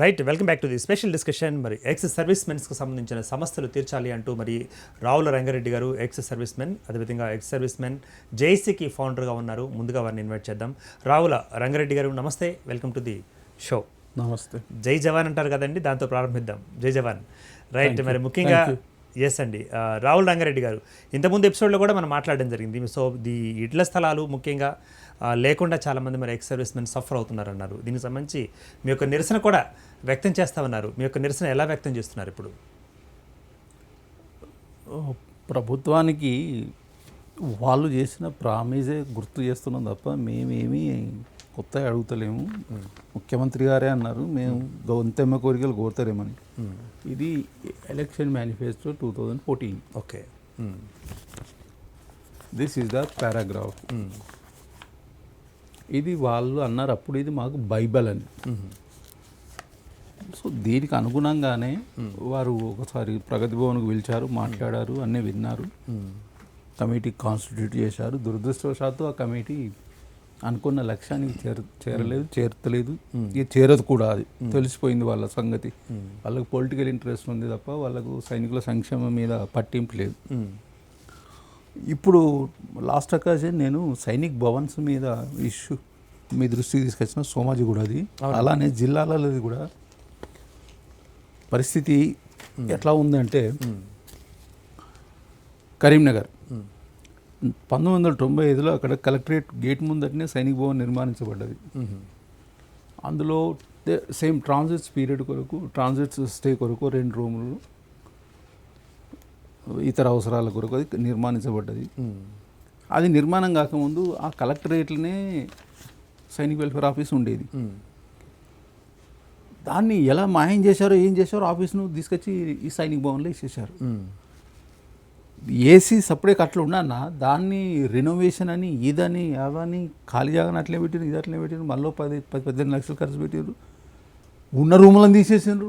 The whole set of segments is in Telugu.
Right, welcome back to the special discussion. మరి ఎక్స్ సర్వీస్ మెన్స్కి సంబంధించిన సమస్యలు తీర్చాలి అంటూ మరి రావుల రంగారెడ్డి గారు ఎక్స్ సర్వీస్ మెన్, అదేవిధంగా ఎక్స్ సర్వీస్ మెన్ జేఏసీకి ఫౌండర్గా ఉన్నారు. ముందుగా వారిని ఇన్వైట్ చేద్దాం. రావుల రంగారెడ్డి గారు నమస్తే, వెల్కమ్ టు ది షో. నమస్తే. జై జవాన్ అంటారు కదండి, దాంతో ప్రారంభిద్దాం. జై జవాన్. రైట్, మరి ముఖ్యంగా ఎస్ అండి, రావుల రంగారెడ్డి గారు ఇంతకుముందు ఎపిసోడ్లో కూడా మనం మాట్లాడడం జరిగింది. సో ది ఇళ్ల స్థలాలు ముఖ్యంగా లేకుండా చాలామంది మరి ఎక్స్ సర్వీస్ మెన్ సఫర్ అవుతున్నారన్నారు. దీనికి సంబంధించి మీ యొక్క నిరసన కూడా వ్యక్తం చేస్తామన్నారు. మీ యొక్క నిరసన ఎలా వ్యక్తం చేస్తున్నారు ఇప్పుడు? ప్రభుత్వానికి వాళ్ళు చేసిన ప్రామిజే గుర్తు చేస్తున్నాం తప్ప మేమేమీ కొత్తగా అడుగుతలేము. ముఖ్యమంత్రి గారే అన్నారు మేము గొంతెమ్మ కోరికలు కోరుతారేమని. ఇది election manifesto 2014. Okay, this is the paragraph. ఇది వాళ్ళు అన్నారు అప్పుడు ఇది మాకు బైబల్ అని. సో దీనికి అనుగుణంగానే వారు ఒకసారి ప్రగతి భవన్కు పిలిచారు, మాట్లాడారు, అన్నీ విన్నారు, కమిటీ కాన్స్టిట్యూట్ చేశారు. దురదృష్టవశాత్తు ఆ కమిటీ అనుకున్న లక్ష్యానికి చేరతలేదు, ఇది చేరదు కూడా. అది తెలిసిపోయింది వాళ్ళ సంగతి. వాళ్ళకు పొలిటికల్ ఇంట్రెస్ట్ ఉంది తప్ప వాళ్ళకు సైనికుల సంక్షేమం మీద పట్టింపు లేదు. ఇప్పుడు లాస్ట్ అకేషన్ నేను సైనిక్ భవన్స్ మీద ఇష్యూ మీ దృష్టికి తీసుకొచ్చిన సోమాజిగూడ, అది అలానే జిల్లాలలో కూడా పరిస్థితి ఎట్లా ఉందంటే కరీంనగర్ 1995లో అక్కడ కలెక్టరేట్ గేట్ ముందటనే సైనిక్ భవన్ నిర్మాణించబడ్డది. అందులో సేమ్ ట్రాన్సిట్ పీరియడ్ కొరకు, ట్రాన్సిట్ స్టే కొరకు 2 రూములు, ఇతర అవసరాల కొరకు అది నిర్మాణించబడ్డది. అది నిర్మాణం కాకముందు ఆ కలెక్టరేట్లనే సైనిక్ వెల్ఫేర్ ఆఫీస్ ఉండేది. దాన్ని ఎలా మాయం చేశారో ఏం చేశారో ఆఫీస్ను తీసుకొచ్చి ఈ సైనిక్ భవన్లో ఇచ్చేశారు. ఏసీ సపరేట్ అట్లా ఉన్నా దాన్ని రెనోవేషన్ అని ఇదని అవని ఖాళీ జాగాని అట్లే పెట్టారు, ఇది అట్లే పెట్టారు, మళ్ళీ 10-18 లక్షలు ఖర్చు పెట్టారు, ఉన్న రూములను తీసేసారు.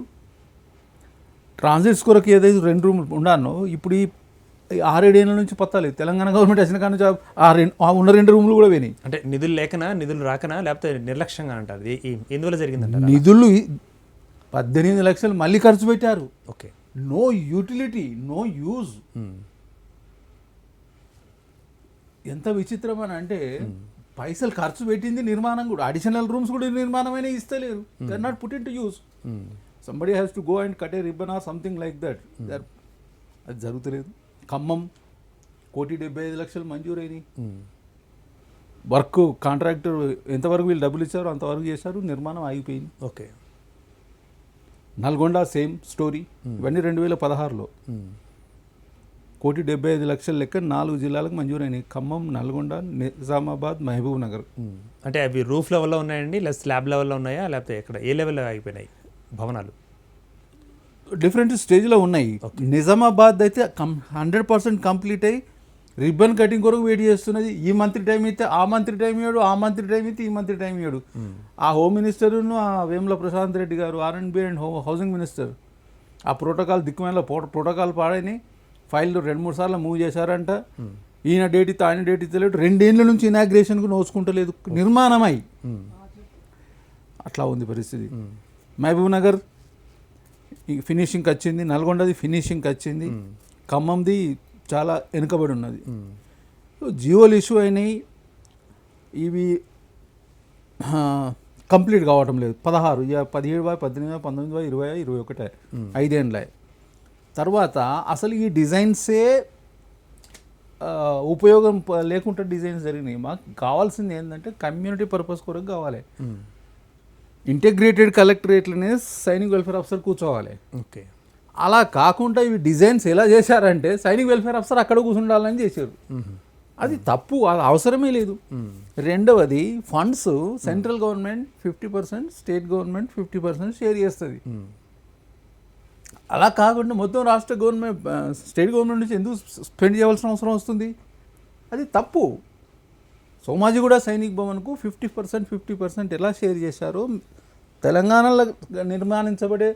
ట్రాన్సిట్స్ కొరకు ఏదైతే 2 రూములు ఉన్నానో ఇప్పుడు ఈ 6-7 ఏళ్ళ నుంచి పత్తాలేదు. తెలంగాణ గవర్నమెంట్ వచ్చిన కానీ ఉన్న 2 రూములు కూడా పోయినాయి. అంటే నిధులు లేకనా, నిధులు రాకనా, లేకపోతే నిర్లక్ష్యంగా అంటారు? ఎందువల్ల జరిగిందంట? నిధులు 18 లక్షలు మళ్ళీ ఖర్చు పెట్టారు. Okay, no utility, no use. ఎంత విచిత్రం అని అంటే పైసలు ఖర్చు పెట్టింది నిర్మాణం కూడా, అడిషనల్ రూమ్స్ కూడా నిర్మాణమైనా ఇస్తలేరు. They are not put in to use. Somebody has to go and cut a ribbon or something like that. అది జరుగుతలేదు. ఖమ్మం 1,75,00,000 మంజూరైనవి. వర్క్ కాంట్రాక్టర్ ఎంతవరకు వీళ్ళు డబ్బులు ఇచ్చారో అంతవరకు చేశారు, నిర్మాణం ఆగిపోయింది. ఓకే. Nalgonda same story. ఇవన్నీ 2016లో 1,75,00,000 లెక్క 4 జిల్లాలకు మంజూరైనవి. ఖమ్మం, నల్గొండ, నిజామాబాద్, మహబూబ్ నగర్. అంటే అవి రూఫ్ లెవెల్లో ఉన్నాయండి, లేదా స్లాబ్ లెవెల్లో ఉన్నాయా, లేకపోతే ఎక్కడ ఏ లెవెల్లో ఆగిపోయినాయి భవనాలు? డిఫరెంట్ స్టేజ్లో ఉన్నాయి. నిజామాబాద్ అయితే 100% కంప్లీట్ అయ్యి రిబ్బన్ కటింగ్ కొరకు వెయిట్ చేస్తున్నది. ఈ మంత్రి టైం అయితే ఆ మంత్రి టైం ఇవ్వడు, ఆ మంత్రి టైం అయితే ఈ మంత్రి టైం ఇవ్వడు. ఆ హోమ్ మినిస్టర్ను ఆ వేముల ప్రశాంత్ రెడ్డి గారు R&B అండ్ హౌసింగ్ మినిస్టర్ ఆ ప్రోటోకాల్ దిక్కుమైన ప్రోటోకాల్ పాడని ఫైల్ 2-3 సార్లు మూవ్ చేశారంట. ఈయన డేట్ ఇస్తే ఆయన డేట్ ఇస్తలేడు. 2 ఏళ్ళ నుంచి ఇనాగ్రేషన్కు నోచుకుంటలేదు నిర్మాణమై. అట్లా ఉంది పరిస్థితి. మహబూబ్ నగర్ ఫినిషింగ్కి వచ్చింది, నల్గొండది ఫినిషింగ్కి వచ్చింది, ఖమ్మంది చాలా వెనుకబడి ఉన్నది. జియోలు ఇష్యూ అయినాయి. ఇవి కంప్లీట్ కావటం లేదు. 16, 17, 18, 19, 20, 21 5 ఏళ్ళ తర్వాత అసలు ఈ డిజైన్సే ఉపయోగం లేకుండా డిజైన్స్ జరిగినాయి. మాకు కావాల్సింది ఏంటంటే కమ్యూనిటీ పర్పస్ కొరకు కావాలి. ఇంటిగ్రేటెడ్ కలెక్టరేట్లనే సైనిక్ వెల్ఫేర్ ఆఫీసర్ కూర్చోవాలి. ఓకే. అలా కాకుండా ఇవి డిజైన్స్ ఎలా చేశారంటే సైనిక్ వెల్ఫేర్ ఆఫీసర్ అక్కడ కూర్చుండాలని చేశారు. అది తప్పు, అది అవసరమే లేదు. రెండవది funds central government 50%, state government 50% share చేస్తుంది. అలా కాకుండా మొత్తం రాష్ట్ర గవర్నమెంట్ స్టేట్ గవర్నమెంట్ నుంచి ఎందుకు స్పెండ్ చేయవలసిన అవసరం వస్తుంది? అది తప్పు. సోమాజిగూడ సైనిక్ భవన్కు 50% ఎలా షేర్ చేశారో తెలంగాణలో నిర్మాణించబడే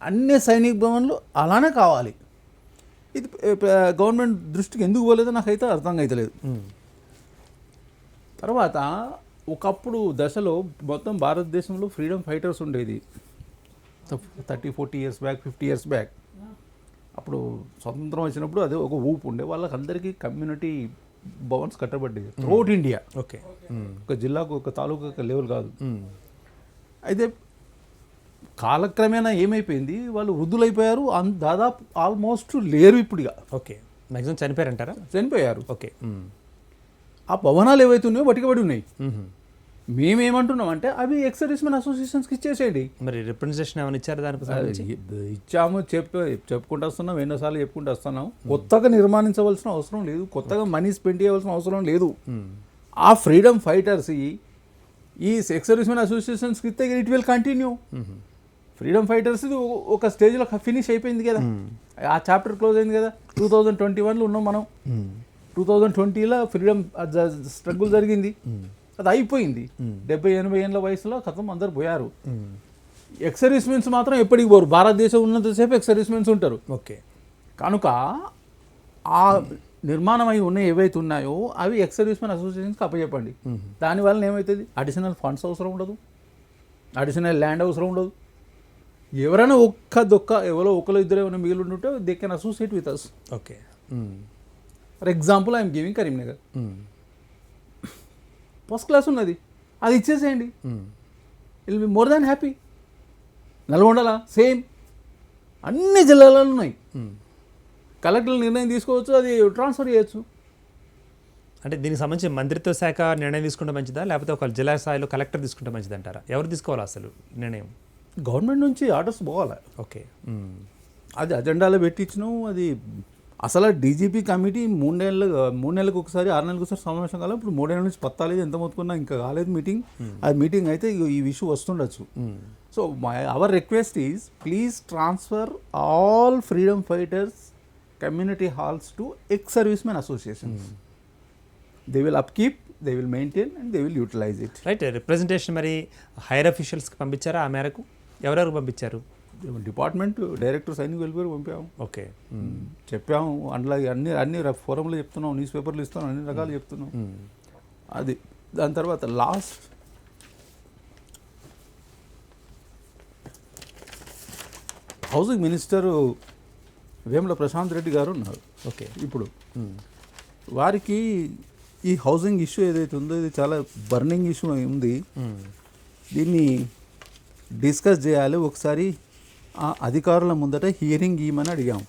అన్ని సైనిక్ భవన్లు అలానే కావాలి. ఇది గవర్నమెంట్ దృష్టికి ఎందుకు పోలేదో నాకైతే అర్థం అవుతలేదు. తర్వాత ఒకప్పుడు దశలో మొత్తం భారతదేశంలో ఫ్రీడమ్ ఫైటర్స్ ఉండేది. 30-40 ఇయర్స్ బ్యాక్, 50 ఇయర్స్ బ్యాక్, అప్పుడు స్వతంత్రం వచ్చినప్పుడు అదే ఒక ఊపు ఉండే, వాళ్ళకి అందరికీ కమ్యూనిటీ భవన్స్ కట్టబడ్డేది త్రూఅవుట్ ఇండియా. ఓకే. ఒక జిల్లాకు, ఒక తాలూకు, ఒక లెవెల్ కాదు. అయితే కాలక్రమేణా ఏమైపోయింది, వాళ్ళు వృద్ధులైపోయారు, దాదాపు ఆల్మోస్ట్ లేరు ఇప్పుడు. ఇక ఓకే, మ్యాక్సిమం చనిపోయారంటారా? చనిపోయారు. ఓకే. ఆ భవనాలు ఏవైతే ఉన్నాయో పట్టుకబడి ఉన్నాయి. మేమేమంటున్నాం అంటే అవి ఎక్స్ సర్వీస్మెన్ అసోసియేషన్స్కి ఇచ్చేసేయండి. మరి రిప్రజెంటేషన్ ఏమైనా ఇచ్చారు దానికి? ఇచ్చాము, చెప్పుకుంటూ వస్తున్నాం, ఎన్నోసార్లు చెప్పుకుంటూ వస్తున్నాం. కొత్తగా నిర్మాణించవలసిన అవసరం లేదు, కొత్తగా మనీ స్పెండ్ చేయవలసిన అవసరం లేదు. ఆ ఫ్రీడమ్ ఫైటర్స్ ఈ ఎక్స్ సర్వీస్మెన్ అసోసియేషన్స్కి ఇస్తే it will continue. Freedom fighters ఒక స్టేజ్లో ఫినిష్ అయిపోయింది కదా, ఆ చాప్టర్ క్లోజ్ అయింది కదా. 2021లో ఉన్నాం మనం, 2020లో ఫ్రీడమ్ స్ట్రగుల్ జరిగింది, అది అయిపోయింది. 70-80 ఏళ్ళ వయసులో కథం అందరు పోయారు. ఎక్స్ సర్వీస్మెన్స్ మాత్రం ఎప్పటికి పోరు, భారతదేశం ఉన్నంతసేపు ఎక్స్ సర్వీస్మెన్స్ ఉంటారు. ఓకే. కనుక ఆ నిర్మాణం అయి ఉన్నాయి ఏవైతే ఉన్నాయో అవి ఎక్స్ సర్వీస్మెన్ అసోసియేషన్స్కి అప్పచెప్పండి. దానివల్ల ఏమవుతుంది, అడిషనల్ ఫండ్స్ అవసరం ఉండదు, అడిషనల్ ల్యాండ్ అవసరం ఉండదు. ఎవరైనా ఎవరో ఒకరు ఇద్దరు ఏమైనా మిగిలి ఉంటుంటే they can associate with us. Okay. For example I'm giving Karimnagar, first class ఉన్నది, అది ఇచ్చేసేయండి, will be more than happy. నల్గొండలా సేమ్, అన్ని జిల్లాలలో ఉన్నాయి. కలెక్టర్లు నిర్ణయం తీసుకోవచ్చు, అది ట్రాన్స్ఫర్ చేయొచ్చు. అంటే దీనికి సంబంధించి మంత్రిత్వ శాఖ నిర్ణయం తీసుకుంటే మంచిదా, లేకపోతే ఒక జిల్లా స్థాయిలో కలెక్టర్ తీసుకుంటే మంచిది అంటారా? ఎవరు తీసుకోవాలి అసలు నిర్ణయం? గవర్నమెంట్ నుంచి ఆర్డర్స్ పోవాలి. ఓకే. అది అజెండాలో పెట్టించినాం. అది అసలు డీజీపీ కమిటీ 3 నెలలకు ఒకసారి, 6 నెలలకు ఒకసారి సమావేశం కాలేదు. ఇప్పుడు 3 ఏళ్ళ నుంచి పత్తాలేదు, ఎంత మొత్తుకున్నా ఇంకా కాలేదు మీటింగ్. అది మీటింగ్ అయితే ఈ ఇష్యూ వస్తుండొచ్చు. So our request is please transfer all freedom fighters community halls to ex servicemen associations. They will upkeep, they will maintain and they will utilize it. Right. Representation మరి హైయర్ అఫీషియల్స్కి పంపించారా? ఆ మేరకు ఎవరెవరు పంపించారు? డిపార్ట్మెంట్ డైరెక్టర్ సైనిక వెల్ఫేర్ పంపాము. ఓకే. చెప్పాము, అందులో అన్ని ఫోరంలో చెప్తున్నాం, న్యూస్ పేపర్లు ఇస్తున్నాం, అన్ని రకాలు చెప్తున్నాం. అది దాని తర్వాత last housing minister Vemula Prashanth Reddy గారు ఉన్నారు. ఓకే. ఇప్పుడు వారికి ఈ హౌసింగ్ ఇష్యూ ఏదైతే ఉందో ఇది చాలా బర్నింగ్ ఇష్యూ ఉంది. దీన్ని డిస్కస్ చేయాలి, ఒకసారి ఆ అధికారుల ముందట హియరింగ్ ఇవ్వమని అడిగాం.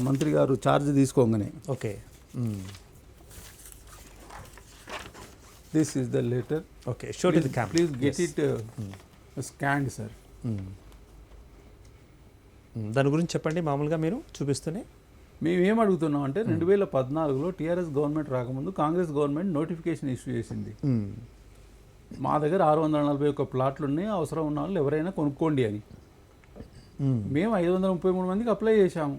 మంత్రి గారు ఛార్జ్ తీసుకోగానే. Okay. This is the letter. Okay. Show to the cam. Please get it scanned sir. దాని గురించి చెప్పండి, మామూలుగా మీరు చూపిస్తూనే. మేము ఏం అడుగుతున్నాం అంటే 2014లో టీఆర్ఎస్ గవర్నమెంట్ రాకముందు కాంగ్రెస్ గవర్నమెంట్ నోటిఫికేషన్ ఇష్యూ చేసింది. మా దగ్గర 641 ప్లాట్లు ఉన్నాయి, అవసరం ఉన్న వాళ్ళు ఎవరైనా కొనుక్కోండి అని. మేము 533 మందికి అప్లై చేశాము.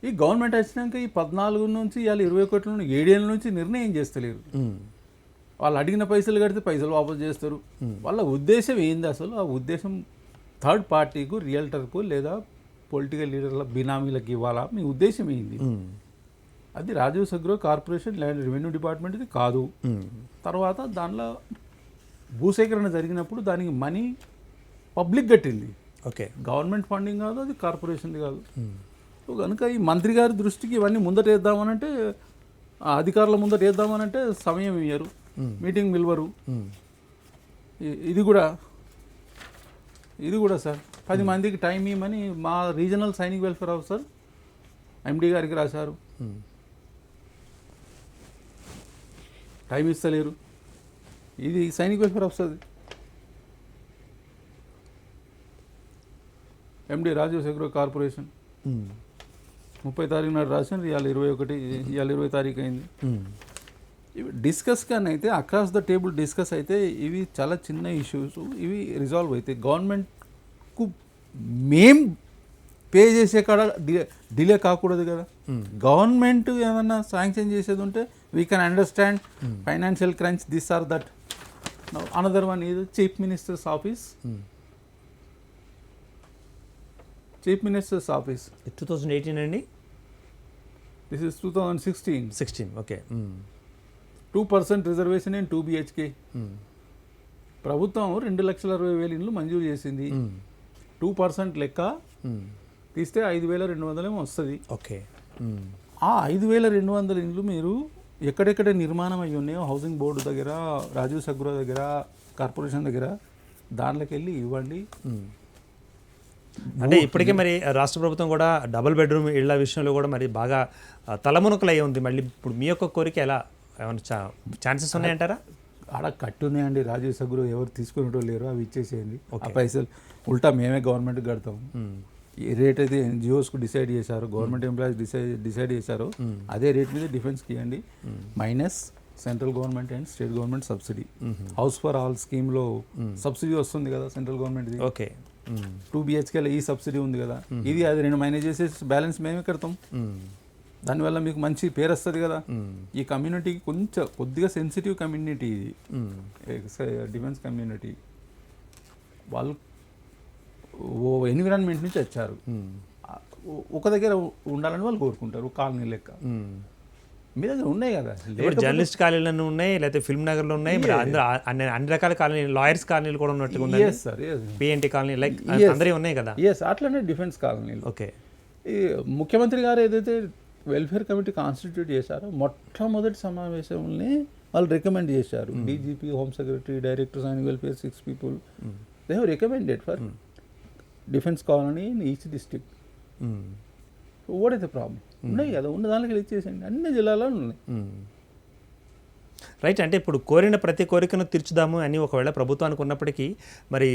ఈ గవర్నమెంట్ వచ్చినాక ఈ 14 నుంచి ఇవాళ 21 నుండి 7 ఏళ్ళ నుంచి నిర్ణయం చేస్తలేరు. వాళ్ళు అడిగిన పైసలు కడితే పైసలు వాపసు చేస్తారు. వాళ్ళ ఉద్దేశం ఏంది అసలు? ఆ ఉద్దేశం థర్డ్ పార్టీకు, రియల్టర్కు లేదా పొలిటికల్ లీడర్ల బినామీలకు ఇవ్వాలా? మీ ఉద్దేశం ఏంది? అది రాజీవ్ సగ్రో కార్పొరేషన్ ల్యాండ్ రెవెన్యూ డిపార్ట్మెంట్ ఇది కాదు. తర్వాత దానిలో భూసేకరణ జరిగినప్పుడు దానికి మనీ పబ్లిక్ కట్టింది. ఓకే. గవర్నమెంట్ ఫండింగ్ కాదు, అది కార్పొరేషన్ది కాదు. సో కనుక ఈ మంత్రి గారి దృష్టికి ఇవన్నీ ముందట వేద్దామనంటే, ఆ అధికారుల ముందట వేద్దామనంటే సమయం ఇవ్వరు, మీటింగ్ పిలవరు. ఇది కూడా సార్ 10 మందికి టైం ఇవ్వమని మా రీజనల్ సైనిక్ వెల్ఫేర్ ఆఫీసర్ ఎండి గారికి రాశారు. టైం ఇస్తలేరు. ఇది సైనిక్ వెల్ఫేర్ ఆఫీసర్ ఎండి రాజీవ్ సగ్రో కార్పొరేషన్ 30 తారీఖు నాడు రాశాను. ఇవాళ 20 తారీఖు అయింది. ఇవి డిస్కస్ కానీ అయితే అక్రాస్ ద టేబుల్ డిస్కస్ అయితే ఇవి చాలా చిన్న ఇష్యూస్, ఇవి రిజాల్వ్ అవుతాయి. గవర్నమెంట్కు మేం పే చేసే కాడ డిలే కాకూడదు కదా. గవర్నమెంట్ ఏమన్నా శాంక్షన్ చేసేది ఉంటే we can understand financial crunch, this or that. Another one is chief minister's office. Chief minister's office 2018 అండి. This is 2016. Okay. 2% reservation in 2 BHK. ప్రభుత్వం 2,60,000 ఇండ్లు మంజూరు చేసింది. 2% లెక్క తీస్తే 5,200 ఏమో వస్తుంది. ఓకే. ఆ 5,200 ఇండ్లు మీరు ఎక్కడెక్కడ నిర్మాణం అయ్యి ఉన్నాయో హౌసింగ్ బోర్డు దగ్గర, రాజీవ్ సగ్రా దగ్గర, కార్పొరేషన్ దగ్గర దాంట్లోకి వెళ్ళి ఇవ్వండి. అంటే ఇప్పటికే మరి రాష్ట్ర ప్రభుత్వం కూడా డబుల్ బెడ్రూమ్ ఇళ్ల విషయంలో కూడా మరి బాగా తలమునకలు అయి ఉంది. మళ్ళీ ఇప్పుడు మీ యొక్క కోరిక ఎలా ఏమైనా ఛాన్సెస్ ఉన్నాయంటారా? ఆడ కట్టున్నాయండి, రాజీవ్ సగ్రు ఎవరు తీసుకునేటో లేరు, అవి ఇచ్చేసేయండి. ఆ పైసలు ఉల్టా మేమే గవర్నమెంట్కి కడతాం. ఏ రేట్ అయితే ఎన్జిఓస్కు డిసైడ్ చేశారో, గవర్నమెంట్ ఎంప్లాయీస్ డిసైడ్ చేశారో అదే రేట్ మీద డిఫెన్స్కి ఇవ్వండి. Minus central government and state government subsidy. House for all స్కీమ్లో సబ్సిడీ వస్తుంది కదా సెంట్రల్ గవర్నమెంట్ది. ఓకే. 2 BHKలో ఈ సబ్సిడీ ఉంది కదా, ఇది అది 2 మైనస్ చేసేసి బ్యాలెన్స్ మేమే కడతాం. దానివల్ల మీకు మంచి పేరు వస్తుంది కదా. ఈ కమ్యూనిటీకి కొద్దిగా సెన్సిటివ్ కమ్యూనిటీ ఇది, డిఫెన్స్ కమ్యూనిటీ. వాళ్ళు ఎన్విరాన్మెంట్ నుంచి వచ్చారు, ఒక దగ్గర ఉండాలని వాళ్ళు కోరుకుంటారు, కాలనీ లెక్క. మీ దగ్గర ఉన్నాయి కదా, జర్నలిస్ట్ కాలనీలు ఉన్నాయి, లేకపోతే ఫిల్మ్ నగర్లో ఉన్నాయి, మరి అందరూ అన్ని రకాల కాలనీ, లాయర్స్ కాలనీలు కూడా ఉన్నట్టుగా ఉన్నాయి. PNT కాలనీ లైక్ అందరూ ఉన్నాయి కదా. అట్లనే డిఫెన్స్ కాలనీలు. ఓకే. ఈ ముఖ్యమంత్రి గారు ఏదైతే వెల్ఫేర్ కమిటీ కాన్స్టిట్యూట్ చేశారో మొట్టమొదటి సమావేశంలో వాళ్ళు రికమెండ్ చేశారు. DGP, home secretary, directors and welfare 6 people they have recommended for defence colony in each district. What is the problem? ఉన్నాయి కదా, ఉన్న దానికి ఇచ్చేసేయండి, అన్ని జిల్లాలో ఉన్నాయి. రైట్. అంటే ఇప్పుడు కోరిన ప్రతి కోరికను తీర్చుదాము అని ఒకవేళ ప్రభుత్వానికి ఉన్నప్పటికీ మరి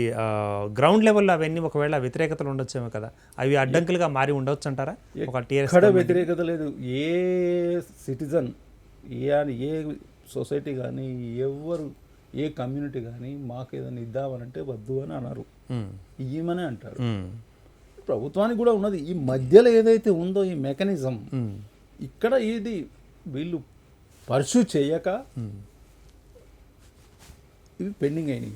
గ్రౌండ్ లెవెల్లో అవన్నీ ఒకవేళ వ్యతిరేకతలు ఉండొచ్చేమో కదా, అవి అడ్డంకులుగా మారి ఉండవచ్చు అంటారా? ఎక్కడ వ్యతిరేకత లేదు. ఏ సిటిజన్, ఏ సొసైటీ కానీ, ఎవరు, ఏ కమ్యూనిటీ కానీ మాకు ఏదైనా ఇద్దామనంటే వద్దు అని అన్నారు, ఇయ్యమని అంటారు. ప్రభుత్వానికి కూడా ఉన్నది. ఈ మధ్యలో ఏదైతే ఉందో ఈ మెకానిజం, ఇక్కడ ఇది వీళ్ళు పర్సూ చేయక ఇవి పెండింగ్ అయినాయి.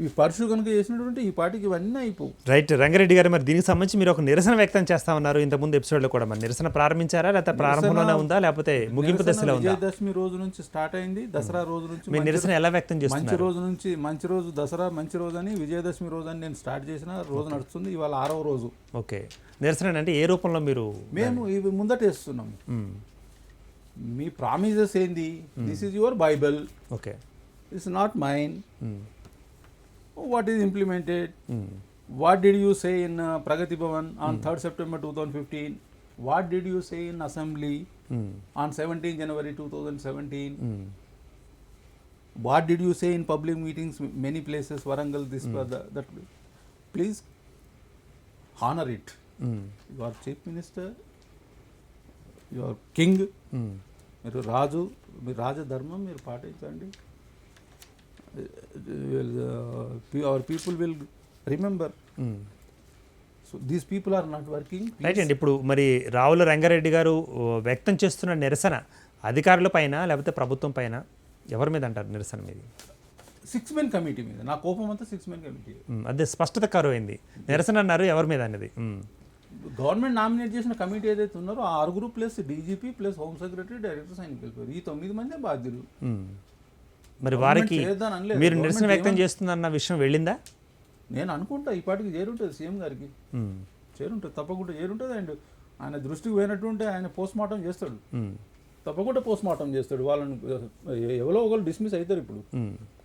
ఇవి పర్సూ కనుక చేసినటువంటి ఈ పార్టీకి ఇవన్నీ అయిపోవు. రైట్. రంగారెడ్డి గారు, మరి దీనికి సంబంధించి మీరు ఒక నిరసన వ్యక్తం చేస్తా ఉన్నారు ఇంతకుముందు ఎపిసోడ్లో కూడా. మరి నిరసన ప్రారంభించారా, లేకపోతే ప్రారంభంలోనే ఉందా, లేకపోతే ముగింపు దశలో ఉందా? విజయదశమి రోజు నుంచి స్టార్ట్ అయింది. దసరా రోజు నుంచి మీ నిరసన ఎలా వ్యక్తం చేస్తున్నారు? మంచి రోజు నుంచి, మంచి రోజు దసరా మంచి రోజు అని, విజయదశమి రోజు అని నేను స్టార్ట్ చేసిన రోజు నడుస్తుంది. ఇవాళ 6వ రోజు. ఓకే. నిరసన అంటే ఏ రూపంలో మీరు? మేము ఇవి ముందటేస్తున్నాం. మీ ప్రామిజెస్ ఏంది? This is your Bible. Okay. It's not mine. What is implemented? What did you say in Pragati Bhavan on 3rd September 2015? What did you say in Assembly on 17 January 2017? What did you say in public meetings, many places, Warangal, this, that? Please honor it. Your Chief Minister, your King, మీరు రాజు, మీ రాజధర్మం మీరు పాటించండి. Our people will remember. So these people are not working. Right అండి. ఇప్పుడు మరి రావుల రంగారెడ్డి గారు వ్యక్తం చేస్తున్న నిరసన అధికారుల పైన లేకపోతే ప్రభుత్వం పైన ఎవరి మీద అంటారు నిరసన మీది? 6 men కమిటీ మీద. నా కోపం అంతా 6 men కమిటీ. అదే స్పష్టత కరువైంది. నిరసన అన్నారు, ఎవరి మీద అనేది? గవర్నమెంట్ నామినేట్ చేసిన కమిటీ ఏదైతే ఉన్నారో ఆ 6 plus DGP plus home secretary, directors ఆయన వెళ్ళిపోయారు. ఈ 9 మందే బాధ్యులు. మరి వారికి మీరు నిరసన వ్యక్తం చేస్తుందన్న విషయం వెళ్ళిందా? నేను అనుకుంటా ఈ పాటికి చేరుంటుంది, సీఎం గారికి చేరుంటుంది, తప్పకుండా చేరుంటుంది. అండ్ ఆయన దృష్టికి పోయినట్టుంటే ఆయన పోస్ట్ మార్టం చేస్తాడు, తప్పకుండా పోస్ట్ మార్టం చేస్తాడు. వాళ్ళని ఎవరో ఒకరు డిస్మిస్ అవుతారు. ఇప్పుడు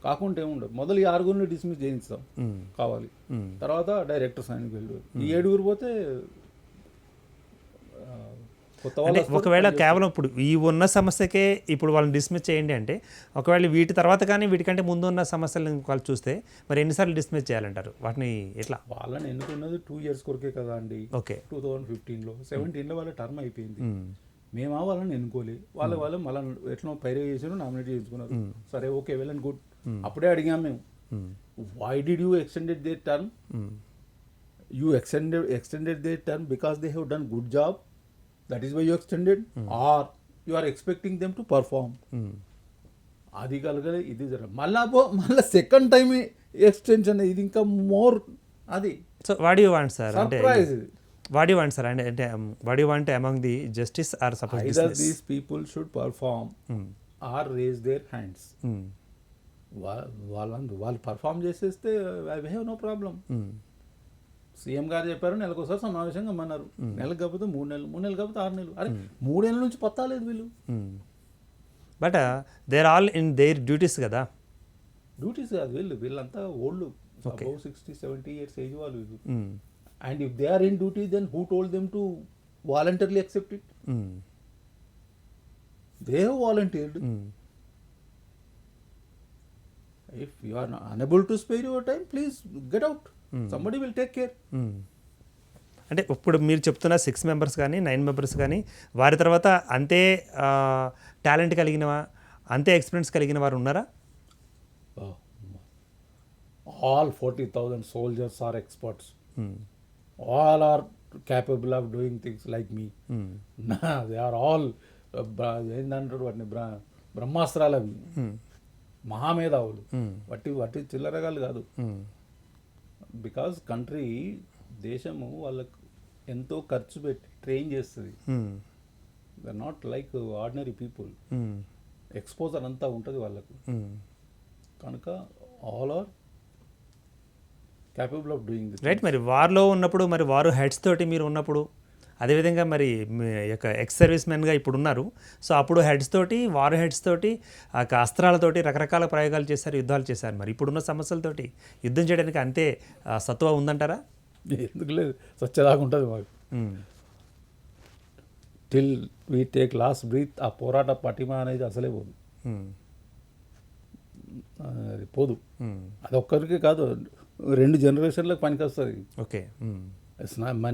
కాకుండా ఏముండదు. మొదలు ఈ 6 డిస్మిస్ చేయిస్తాం కావాలి, తర్వాత డైరెక్టర్స్ ఆయనకి వెళ్ళి ఈ 7 పోతే అంటే ఒకవేళ కేవలం ఇప్పుడు ఈ ఉన్న సమస్యకే ఇప్పుడు వాళ్ళని డిస్మిస్ చేయండి అంటే, ఒకవేళ వీటి తర్వాత కానీ వీటికంటే ముందు ఉన్న సమస్యలను వాళ్ళు చూస్తే మరి ఎన్నిసార్లు డిస్మిస్ చేయాలంటారు? వాటిని ఎట్లా? వాళ్ళని ఎన్నుకున్నది 2 years కొరకే కదా అండి. ఓకే. 2015లో 17లో వాళ్ళ టర్మ్ అయిపోయింది. మేము వాళ్ళని ఎన్నుకోలే, వాళ్ళు మళ్ళీ ఎట్లా పైరే చేసారు, నామినేట్ చేసుకున్నారు. సరే ఓకే, వెల్ అండ్ గుడ్. అప్పుడే అడిగాం మేము, why did you extended their term? You extended their term because they have done good job, that is why you extended, or you are expecting them to perform. అది కలగలే, ఇది జర మళ్ళీ సెకండ్ టైం ఎక్స్టెన్షన్, ఇది ఇంకా మోర్. అది so what you want sir? అంటే surprise. What you want sir? అంటే what you want among the justice or suppose either these people should perform or raise their hands. వాళ్ళు పర్ఫామ్ చేసేస్తే I have no problem. CM గారు చెప్పారు నెలకోసారి సమావేశంగా అన్నారు. నెలకు కాకపోతే 3 నెలలు, 3 నెలలు కాకపోతే 6 నెలలు. అరే 3 ఏళ్ళ నుంచి పత్తాలేదు వీళ్ళు. But they are all in their duties కదా. డ్యూటీస్ కాదు, వీళ్ళంతా ఓల్డ్, అబౌవ్ 60-70 ఇయర్స్ ఏజ్ వాళ్ళు వీళ్ళు. And if they are in duty then who told them to voluntarily accept it? They have volunteered. If you are unable to spare your time, please get out. Somebody will take care. అంటే ఇప్పుడు మీరు చెప్తున్న 6 మెంబర్స్ కానీ 9 మెంబర్స్ కానీ వారి తర్వాత అంతే టాలెంట్ కలిగిన అంతే ఎక్స్పీరియన్స్ కలిగిన వారు ఉన్నారా? All 40,000 soldiers are experts. All are capable of doing things like me. They are all ఏంటంటారు వాటిని, బ్రహ్మాస్త్రాలు అవి, మహామేధావులు. వట్టి చిల్లరగాలు కాదు. బికాజ్ కంట్రీ, దేశము వాళ్ళకు ఎంతో ఖర్చు పెట్టి ట్రైన్ చేస్తుంది. They are not like ordinary people. Exposure అంతా ఉంటుంది వాళ్ళకు. కనుక all are capable of doing this. Right. మరి వార్లో ఉన్నప్పుడు, మరి వారు హెడ్స్ తోటి మీరు ఉన్నప్పుడు, అదేవిధంగా మరి మీ యొక్క ఎక్స్ సర్వీస్ మెన్గా ఇప్పుడు ఉన్నారు. సో అప్పుడు హెడ్స్ తోటి, వారు హెడ్స్ తోటి, ఆ అస్త్రాలతోటి రకరకాల ప్రయోగాలు చేశారు, యుద్ధాలు చేశారు. మరి ఇప్పుడున్న సమస్యలతోటి యుద్ధం చేయడానికి అంతే సత్వ ఉందంటారా? ఎందుకు లేదు, స్వచ్ఛదాగా ఉంటుంది మాకు. Till we take last breath ఆ పోరాట పటిమ అనేది అసలే పోదు. అది పోదు. అది ఒక్కరికి కాదు, 2 జనరేషన్లకు పనికి వస్తుంది. ఓకే.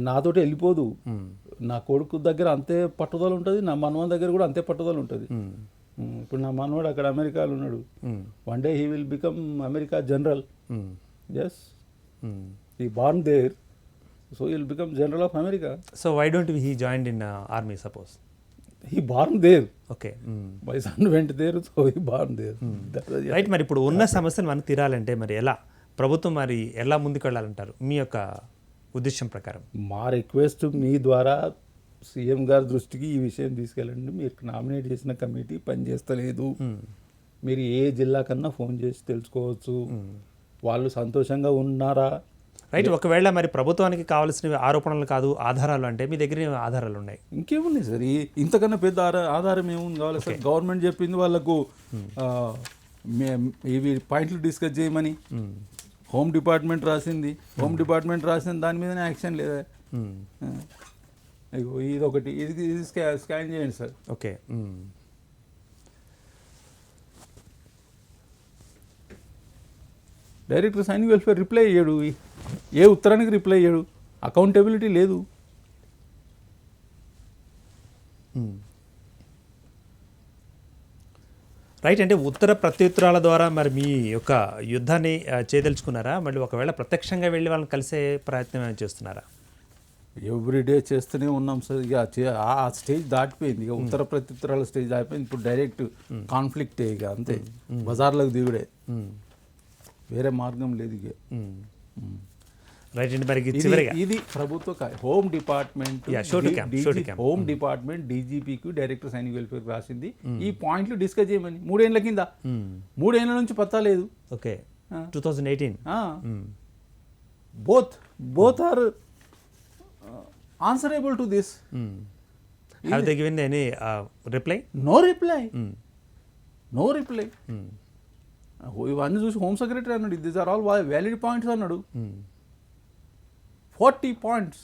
నాతోటి వెళ్ళిపోదు. నా కొడుకు దగ్గర అంతే పట్టుదల ఉంటుంది, నా మనవన్ దగ్గర కూడా అంతే పట్టుదల ఉంటుంది. ఇప్పుడు నా మనవాడు అక్కడ అమెరికాలో ఉన్నాడు. One day he will become America general. Yes, he born there, so he will become general of America. So why don't he joined in army suppose? He born there. Okay. My son went there, so he born there. Right. మరి ఇప్పుడు ఉన్న సమస్యను మనకు తీరాలంటే మరి ఎలా, ప్రభుత్వం మరి ఎలా ముందుకు వెళ్ళాలంటారు మీ యొక్క ఉద్దేశం ప్రకారం? మా రిక్వెస్ట్ మీ ద్వారా సీఎం గారి దృష్టికి ఈ విషయం తీసుకెళ్ళండి. మీరు నామినేట్ చేసిన కమిటీ పనిచేస్తలేదు. మీరు ఏ జిల్లా కన్నా ఫోన్ చేసి తెలుసుకోవచ్చు వాళ్ళు సంతోషంగా ఉన్నారా. రైట్. ఒకవేళ మరి ప్రభుత్వానికి కావాల్సిన ఆరోపణలు కాదు, ఆధారాలు అంటే మీ దగ్గర ఆధారాలు ఉన్నాయి. ఇంకేమున్నాయి సార్, ఇంతకన్నా పెద్ద ఆధారం ఏముంది కావాలి సార్? గవర్నమెంట్ చెప్పింది వాళ్ళకు ఇవి పాయింట్లు డిస్కస్ చేయమని. హోమ్ డిపార్ట్మెంట్ రాసింది, హోమ్ డిపార్ట్మెంట్ రాసిన దాని మీదనే యాక్షన్ లేదా? ఇది ఒకటి, ఇది స్కాన్ చేయండి sir. Okay. Director Sainik welfare reply అయ్యాడు, ఏ ఉత్తరానికి రిప్లై అయ్యాడు. అకౌంటబిలిటీ లేదు. రైట్. అంటే ఉత్తర ప్రత్యుత్తరాల ద్వారా మరి మీ యొక్క యుద్ధాన్ని చేయదలుచుకున్నారా? మళ్ళీ ఒకవేళ ప్రత్యక్షంగా వెళ్ళి వాళ్ళని కలిసే ప్రయత్నం చేస్తున్నారా? ఎవ్రీడే చేస్తూనే ఉన్నాం సార్. ఇక ఆ స్టేజ్ దాటిపోయింది. ఇక ఉత్తర ప్రత్యుత్తరాల స్టేజ్ దాటిపోయింది. ఇప్పుడు డైరెక్ట్ కాన్ఫ్లిక్ట్ ఇక అంతే, బజార్లకు దిగుడే, వేరే మార్గం లేదు ఇక. రైట్ అండి. మరి చివరిగా ఇది ప్రభుత్వ హోమ్ డిపార్ట్మెంట్, హోమ్ డిపార్ట్మెంట్ డీజీపీకి డైరెక్టర్ సైనిక్ వెల్ఫేర్ రాసింది ఈ పాయింట్లు డిస్కస్ చేయమని. 3 ఏళ్ల కింద, 3 ఏళ్ల నుంచి పత్తా లేదు. Okay. 2018. Both are answerable to this. Have they given any reply? No reply. ఇవన్నీ చూసి హోమ్ సెక్రటరీ అన్నాడు, these are all valid points అన్నాడు. 40 పాయింట్స్.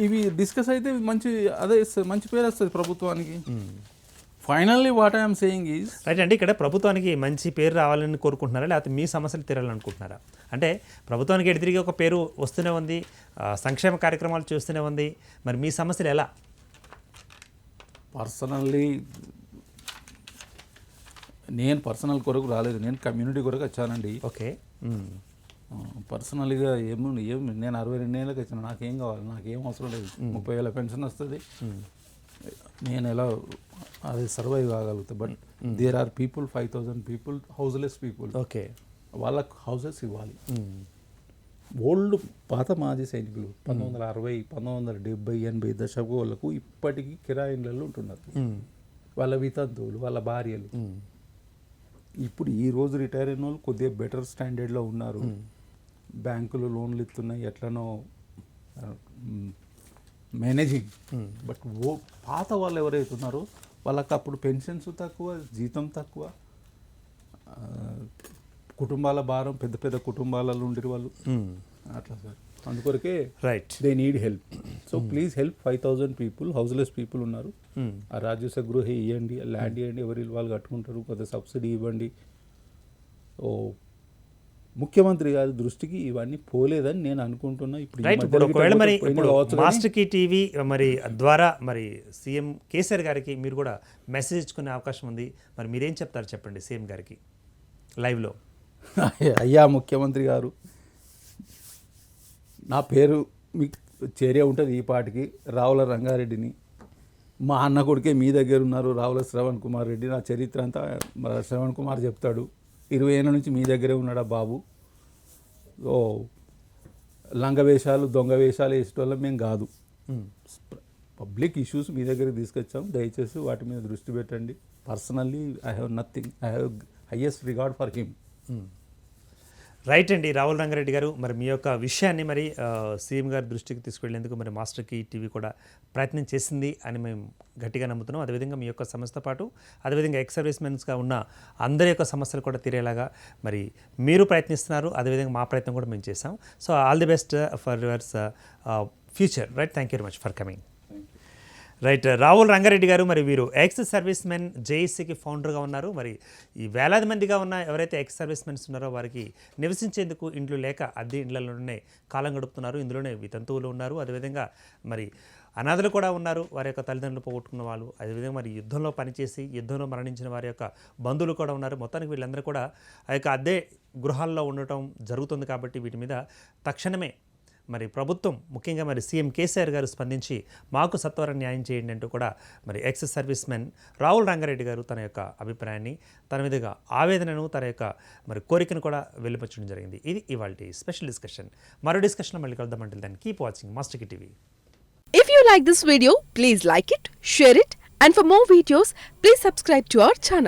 ఇవి డిస్కస్ అయితే మంచి, అదే మంచి పేరు వస్తుంది ప్రభుత్వానికి. Finally what I'm saying is right. అంటే ఇక్కడ ప్రభుత్వానికి మంచి పేరు రావాలని కోరుకుంటున్నారా, లేకపోతే మీ సమస్యలు తీరాలనుకుంటున్నారా? అంటే ప్రభుత్వానికి ఎడితిరిగి ఒక పేరు వస్తూనే ఉంది, సంక్షేమ కార్యక్రమాలు చూస్తూనే ఉంది, మరి మీ సమస్యలు ఎలా? పర్సనల్లీ నేను పర్సనల్ కొరకు రాలేదు, నేను కమ్యూనిటీ కొరకు వచ్చానండి. ఓకే. పర్సనల్గా నేను 62 ఏళ్ళకి వచ్చిన, నాకేం కావాలి, నాకేం అవసరం లేదు. 30,000 పెన్షన్ వస్తుంది, నేను ఎలా అది సర్వైవ్ కాగలుగుతా. But there are people, 5,000 people, houseless people. Okay. వాళ్ళకు హౌసెస్ ఇవ్వాలి. ఓల్డ్ పాత మాజీ సైనికులు 1960, 1970, 80 దశకు వాళ్ళకు ఇప్పటికీ కిరాయి ఇళ్ళల్లో ఉంటున్నారు. వాళ్ళ వితంతువులు, వాళ్ళ భార్యలు. ఇప్పుడు ఈ రోజు రిటైర్ అయిన వాళ్ళు కొద్దిగా బెటర్ స్టాండర్డ్లో ఉన్నారు. బ్యాంకులు లోన్లు ఇస్తున్నాయి, ఎట్లనో మేనేజింగ్. బట్ పాత వాళ్ళు ఎవరైతే ఉన్నారో వాళ్ళకి అప్పుడు పెన్షన్స్ తక్కువ, జీతం తక్కువ, కుటుంబాల భారం, పెద్ద పెద్ద కుటుంబాలలో ఉండే వాళ్ళు అట్లా సార్. అందుకొరకే right, they need help. So please help 5,000 people, houseless people ఉన్నారు. ఆ రాజ్యసభ గృహ ఇవ్వండి, ల్యాండ్ ఇవ్వండి, ఎవరి వాళ్ళు కట్టుకుంటారు, కొంత సబ్సిడీ ఇవ్వండి. ఓ ముఖ్యమంత్రి గారి దృష్టికి ఇవన్నీ పోలేదని నేను అనుకుంటున్నా. రైట్, ఇప్పుడు ఒకవేళ మరి మాస్టర్ కీ టీవీ మరి ద్వారా మరి సీఎం కేసీఆర్ గారికి మీరు కూడా మెసేజ్ ఇచ్చుకునే అవకాశం ఉంది. మరి మీరేం చెప్తారు చెప్పండి సీఎం గారికి లైవ్లో. అయ్యా ముఖ్యమంత్రి గారు, నా పేరు మీకు చేరే ఉంటుంది ఈ పాటికి, రావుల రంగారెడ్డిని. మా అన్న కొడుకే మీ దగ్గర ఉన్నారు, రావుల శ్రవణ్ కుమార్ రెడ్డి. నా చరిత్ర అంతా శ్రవణ్ కుమార్ చెప్తాడు. 20 ఏళ్ళ నుంచి మీ దగ్గరే ఉన్నాడా బాబు. ఓ లంగ వేషాలు, దొంగ వేషాలు వేసేటోళ్ళం మేము కాదు. పబ్లిక్ ఇష్యూస్ మీ దగ్గరికి తీసుకొచ్చాం, దయచేసి వాటి మీద దృష్టి పెట్టండి. Personally I have nothing, I have highest regard for him. Right అండి, రావుల రంగారెడ్డి గారు, మరి మీ యొక్క విషయాన్ని మరి సీఎం గారి దృష్టికి తీసుకెళ్లేందుకు మరి మాస్టర్ కీ టీవీ కూడా ప్రయత్నం చేసింది అని మేము గట్టిగా నమ్ముతున్నాం. అదేవిధంగా మీ యొక్క సమస్యతో పాటు అదేవిధంగా ఎక్స్ సర్వీస్ మెన్స్గా ఉన్న అందరి యొక్క సమస్యలు కూడా తీరేలాగా మరి మీరు ప్రయత్నిస్తున్నారు, అదేవిధంగా మా ప్రయత్నం కూడా మేము చేసాం. So all the best for yours future. Right, thank you very much for coming. Right, Ravula Rangareddy గారు, మరి వీరు ఎక్స్ సర్వీస్ మెన్ జేఏసీకి ఫౌండర్గా ఉన్నారు. మరి ఈ వేలాది మందిగా ఉన్న ఎవరైతే ఎక్స్ సర్వీస్ మెన్స్ ఉన్నారో వారికి నివసించేందుకు ఇండ్లు లేక అద్దె ఇండ్లలోనే కాలం గడుపుతున్నారు. ఇందులోనే వితంతువులు ఉన్నారు, అదేవిధంగా మరి అనాథలు కూడా ఉన్నారు, వారి యొక్క తల్లిదండ్రులు పోగొట్టుకున్న వాళ్ళు, అదేవిధంగా మరి యుద్ధంలో పనిచేసి యుద్ధంలో మరణించిన వారి యొక్క బంధువులు కూడా ఉన్నారు. మొత్తానికి వీళ్ళందరూ కూడా ఆ యొక్క అద్దె గృహాల్లో ఉండటం జరుగుతుంది. కాబట్టి వీటి మీద తక్షణమే మరి ప్రభుత్వం, ముఖ్యంగా మరి సీఎం కేసీఆర్ గారు స్పందించి మాకు సత్వర న్యాయం చేయండి అంటూ కూడా మరి ex service men Ravula Rangareddy గారు తన యొక్క అభిప్రాయాన్ని, తన మీదుగా ఆవేదనను, తన యొక్క మరి కోరికను కూడా వెలువచ్చడం జరిగింది. ఇది ఇవాల్టి స్పెషల్ డిస్కషన్. మరో డిస్కషన్ మళ్ళీ కలుద్దామంటే దాన్ని keep watching master key TV. If you like this video, please like it, share it, and for more videos, please subscribe to our channel.